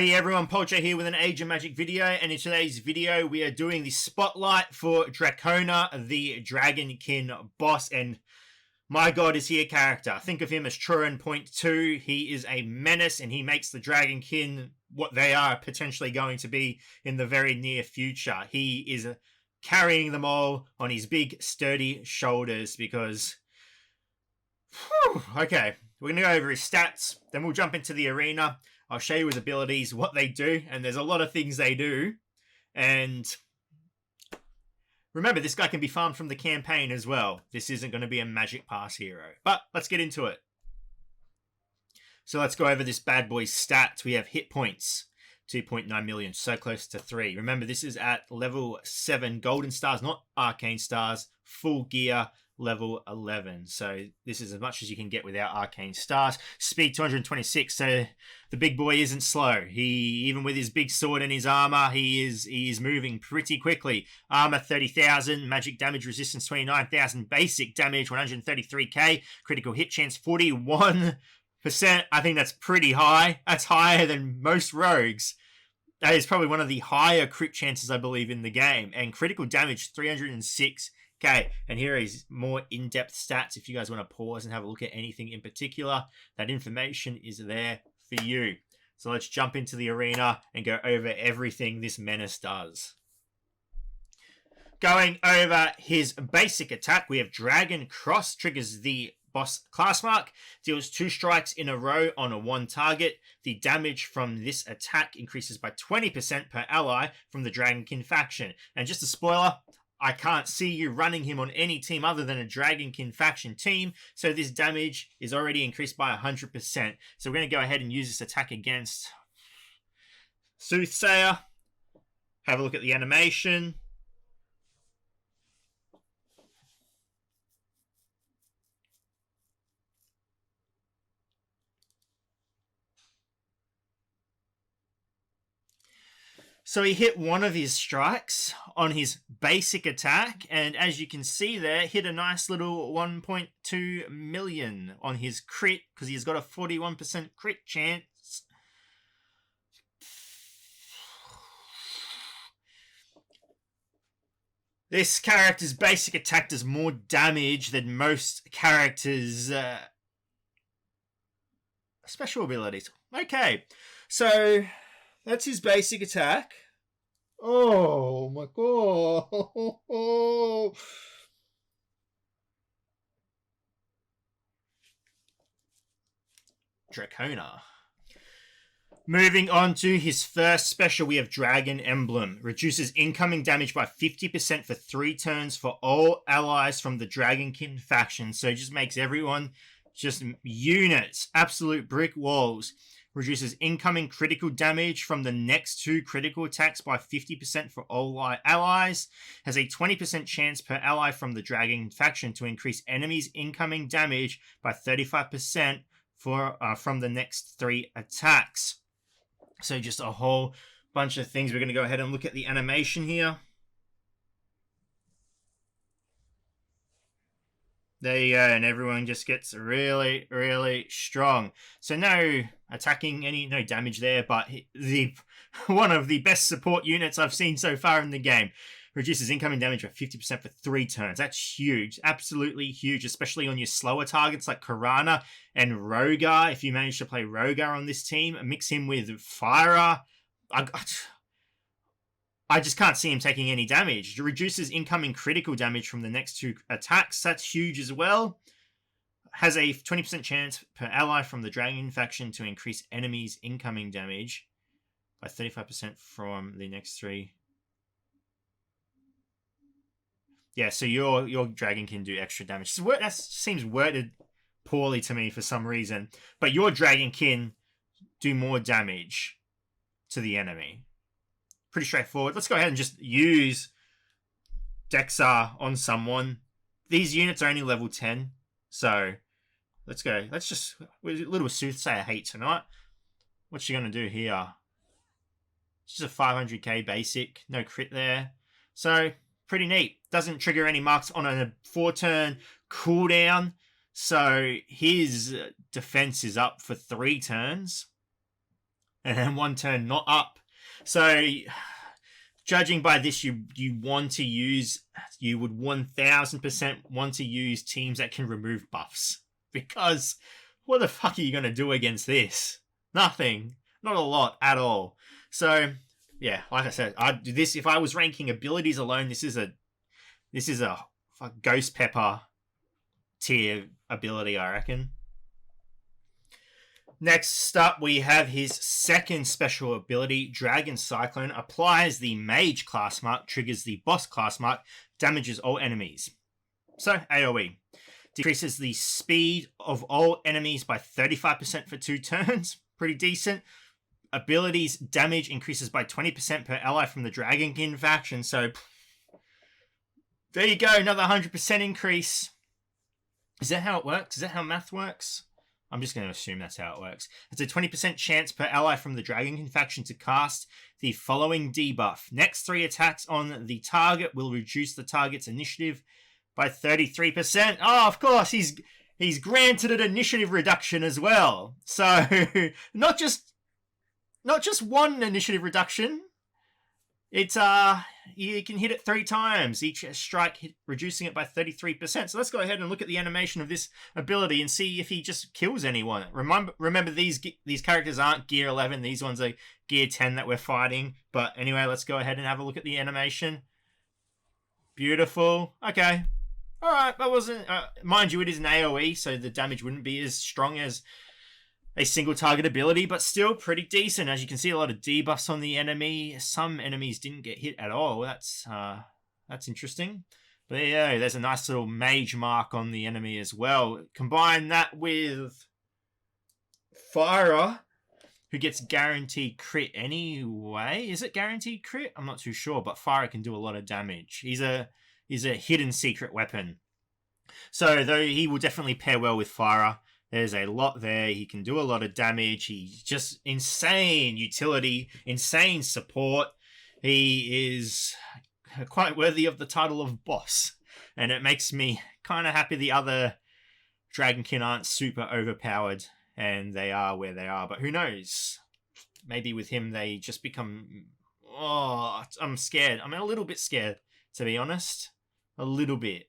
Howdy everyone, Polcho here with an Age of Magic video, and in today's video we are doing the spotlight for Drakonir, the Dragonkin boss, and my god is he a character. Think of him as Truran Point 2, he is a menace and he makes the Dragonkin what they are potentially going to be in the very near future. He is carrying them all on his big sturdy shoulders because... Okay, we're going to go over his stats, then we'll jump into the arena. I'll show you his abilities, what they do, and there's a lot of things they do. And remember, this guy can be farmed from the campaign as well. This isn't going to be a Magic Pass hero. But let's get into it. So let's go over this bad boy's stats. We have hit points, 2.9 million, so close to 3. Remember, this is at level 7 golden stars, not arcane stars, full gear, level 11. So this is as much as you can get without arcane stars. Speed 226, so the big boy isn't slow. He, even with his big sword and his armor, he is moving pretty quickly. Armor 30,000, magic damage resistance 29,000, basic damage 133k, critical hit chance 41%. I think that's pretty high. That's higher than most rogues. That is probably one of the higher crit chances I believe in the game. And critical damage 306. Okay, and here is more in-depth stats. If you guys want to pause and have a look at anything in particular, that information is there for you. So let's jump into the arena and go over everything this menace does. Going over his basic attack, we have Dragon Cross, triggers the boss class mark, deals 2 strikes in a row on a 1 target. The damage from this attack increases by 20% per ally from the Dragonkin faction. And just a spoiler, I can't see you running him on any team other than a Dragonkin faction team, so this damage is already increased by 100%. So we're going to go ahead and use this attack against Soothsayer. Have a look at the animation. So he hit one of his strikes on his basic attack, and as you can see there, hit a nice little 1.2 million on his crit, because he's got a 41% crit chance. This character's basic attack does more damage than most characters' special abilities. Okay, so that's his basic attack. Oh my god. Drakonir. Moving on to his first special, we have Dragon Emblem. Reduces incoming damage by 50% for 3 turns for all allies from the Dragonkin faction. So it just makes everyone just units. Absolute brick walls. Reduces incoming critical damage from the next 2 critical attacks by 50% for all allies. Has a 20% chance per ally from the Dragon faction to increase enemies' incoming damage by 35% from the next 3 attacks. So just a whole bunch of things. We're going to go ahead and look at the animation here. There you go, and everyone just gets really, really strong. So no attacking, no damage there, but one of the best support units I've seen so far in the game. Reduces incoming damage by 50% for 3 turns. That's huge, absolutely huge, especially on your slower targets like Karana and Rogar. If you manage to play Rogar on this team, mix him with Fyra. I just can't see him taking any damage. It reduces incoming critical damage from the next 2 attacks. That's huge as well. Has a 20% chance per ally from the Dragon faction to increase enemies' incoming damage by 35% from the next 3. Yeah, so your dragon can do extra damage. So that seems worded poorly to me for some reason. But your dragon can do more damage to the enemy. Pretty straightforward. Let's go ahead and just use Dexa on someone. These units are only level 10. So let's go. Let's just... A little Soothsayer hate tonight. What's she going to do here? It's just a 500k basic. No crit there. So pretty neat. Doesn't trigger any marks on a 4-turn cooldown. So his defense is up for 3 turns. and then 1 turn not up. So judging by this, you would 1000% want to use teams that can remove buffs, because what the fuck are you going to do against this? Nothing. Not a lot at all. So yeah, like I said, I'd do this if I was ranking abilities alone. This is a Ghost Pepper tier ability, I reckon. Next up, we have his second special ability, Dragon Cyclone. Applies the Mage class mark, triggers the Boss class mark, damages all enemies. So, AoE. Decreases the speed of all enemies by 35% for 2 turns. Pretty decent. Abilities damage increases by 20% per ally from the Dragonkin faction. So, there you go, another 100% increase. Is that how it works? Is that how math works? I'm just going to assume that's how it works. It's a 20% chance per ally from the Dragonkin faction to cast the following debuff. Next 3 attacks on the target will reduce the target's initiative by 33%. Oh, of course, he's granted an initiative reduction as well. So, not just one initiative reduction. It's you can hit it 3 times each strike, reducing it by 33%. So let's go ahead and look at the animation of this ability and see if he just kills anyone. Remember these characters aren't gear 11. These ones are gear 10 that we're fighting. But anyway, let's go ahead and have a look at the animation. Beautiful. Okay. All right. That wasn't mind you, it is an AoE, so the damage wouldn't be as strong as a single target ability, but still pretty decent. As you can see, a lot of debuffs on the enemy. Some enemies didn't get hit at all. That's interesting. But there you go. There's a nice little mage mark on the enemy as well. Combine that with Fyra, who gets guaranteed crit anyway. Is it guaranteed crit? I'm not too sure, but Fyra can do a lot of damage. He's a hidden secret weapon. So though he will definitely pair well with Fyra. There's a lot there. He can do a lot of damage. He's just insane utility, insane support. He is quite worthy of the title of boss. And it makes me kind of happy the other Dragonkin aren't super overpowered and they are where they are. But who knows? Maybe with him they just become... Oh, I'm scared. I'm a little bit scared, to be honest. A little bit.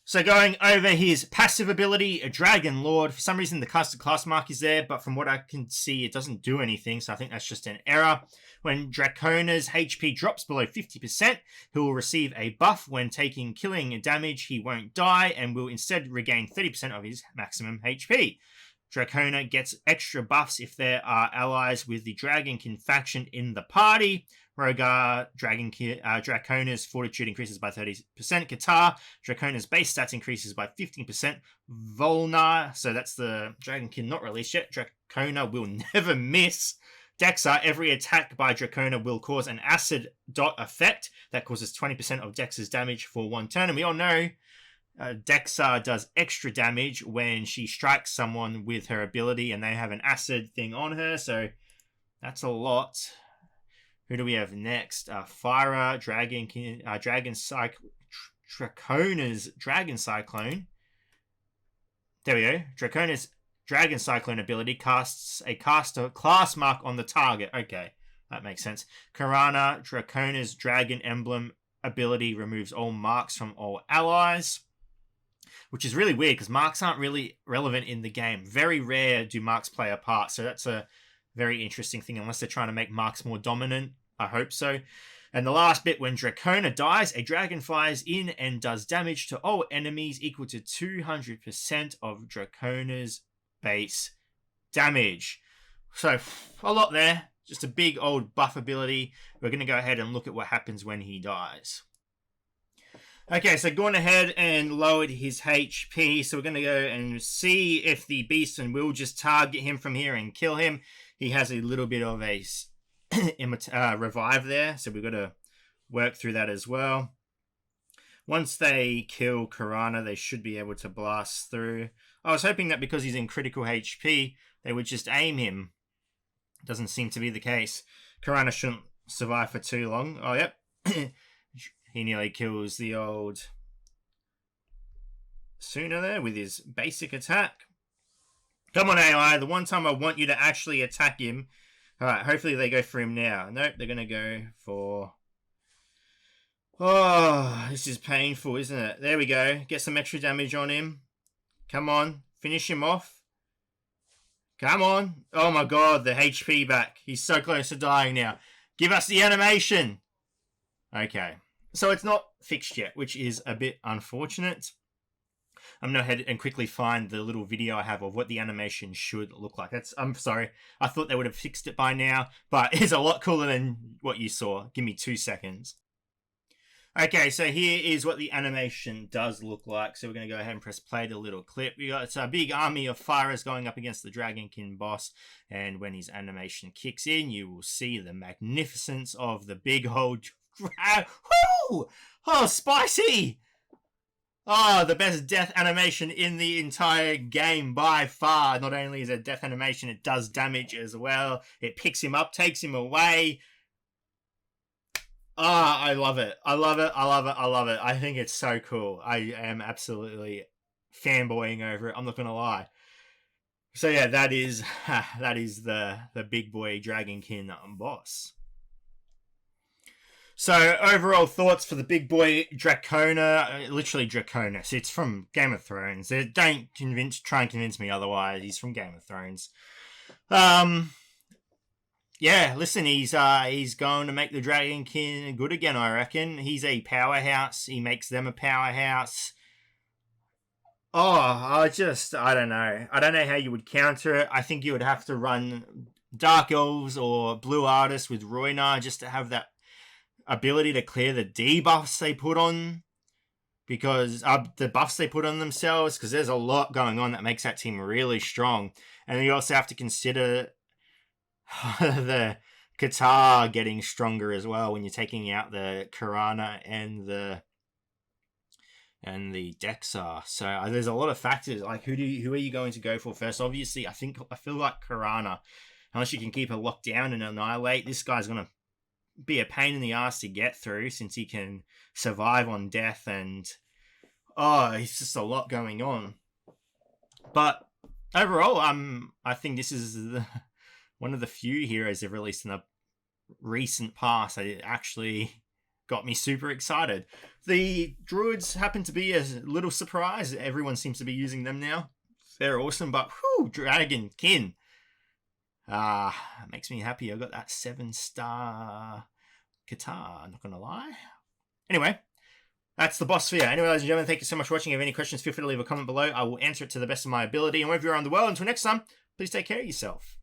So going over his passive ability, a Dragon Lord. For some reason, the casted class mark is there, but from what I can see, it doesn't do anything. So I think that's just an error. When Drakonir's HP drops below 50%, he will receive a buff. When taking killing damage, he won't die and will instead regain 30% of his maximum HP. Drakonir gets extra buffs if there are allies with the Dragonkin faction in the party. Rogar, Drakonir's fortitude increases by 30%. Katar, Drakonir's base stats increases by 15%. Volnar, so that's the Dragonkin not released yet. Drakonir will never miss. Dexa, every attack by Drakonir will cause an acid dot effect that causes 20% of Dex's damage for 1 turn. And we all know Dexa does extra damage when she strikes someone with her ability and they have an acid thing on her. So that's a lot. Who do we have next? Fyra, Drakonir's Dragon Cyclone. There we go. Drakonir's Dragon Cyclone ability casts a caster class mark on the target. Okay, that makes sense. Karana, Drakonir's Dragon Emblem ability removes all marks from all allies. Which is really weird because marks aren't really relevant in the game. Very rare do marks play a part. So that's a very interesting thing, unless they're trying to make marks more dominant. I hope so. And the last bit, when Drakonir dies, a dragon flies in and does damage to all enemies equal to 200% of Drakonir's base damage. So, a lot there. Just a big old buff ability. We're going to go ahead and look at what happens when he dies. Okay, so going ahead and lowered his HP. So we're going to go and see if the Beastman will just target him from here and kill him. He has a little bit of a revive there, so we've got to work through that as well. Once they kill Karana, they should be able to blast through. I was hoping that because he's in critical HP, they would just aim him. Doesn't seem to be the case. Karana shouldn't survive for too long. Oh, yep. He nearly kills the old Suna there with his basic attack. Come on, AI. The one time I want you to actually attack him. All right, hopefully they go for him now. Nope, they're going to go for... Oh, this is painful, isn't it? There we go. Get some extra damage on him. Come on. Finish him off. Come on. Oh my god, the HP back. He's so close to dying now. Give us the animation. Okay. So it's not fixed yet, which is a bit unfortunate. I'm going to head and quickly find the little video I have of what the animation should look like. I'm sorry. I thought they would have fixed it by now, but it's a lot cooler than what you saw. Give me 2 seconds. Okay, so here is what the animation does look like. So we're going to go ahead and press play the little clip. It's a big army of fighters going up against the Dragonkin boss. And when his animation kicks in, you will see the magnificence of the big old... Woo! Oh, spicy! Oh, the best death animation in the entire game by far. Not only is it death animation, it does damage as well. It picks him up, takes him away. Ah, I love it. I love it. I love it. I love it. I think it's so cool. I am absolutely fanboying over it. I'm not going to lie. So yeah, that is the big boy Dragonkin boss. So overall thoughts for the big boy Drakonir, literally Draconus. It's from Game of Thrones. Don't try and convince me otherwise. He's from Game of Thrones. Yeah, listen, he's going to make the Dragonkin good again, I reckon. He's a powerhouse. He makes them a powerhouse. Oh, I don't know. I don't know how you would counter it. I think you would have to run Dark Elves or Blue Artists with Roynar just to have that ability to clear the debuffs they put on. Because the buffs they put on themselves, because there's a lot going on that makes that team really strong. And you also have to consider... the Qatar getting stronger as well when you're taking out the Karana and the Dexar. So there's a lot of factors. Like who are you going to go for first? Obviously, I feel like Karana, unless you can keep her locked down and annihilate, this guy's gonna be a pain in the ass to get through since he can survive on death and it's just a lot going on. But overall, I think this is one of the few heroes they've released in the recent past. It actually got me super excited. The druids happen to be a little surprise. Everyone seems to be using them now. They're awesome, but whew, Dragonkin. Makes me happy. I got that 7-star Qatar, I'm not gonna lie. Anyway, that's the boss sphere. Anyway, ladies and gentlemen, thank you so much for watching. If you have any questions, feel free to leave a comment below. I will answer it to the best of my ability. And wherever you're around the world, until next time, please take care of yourself.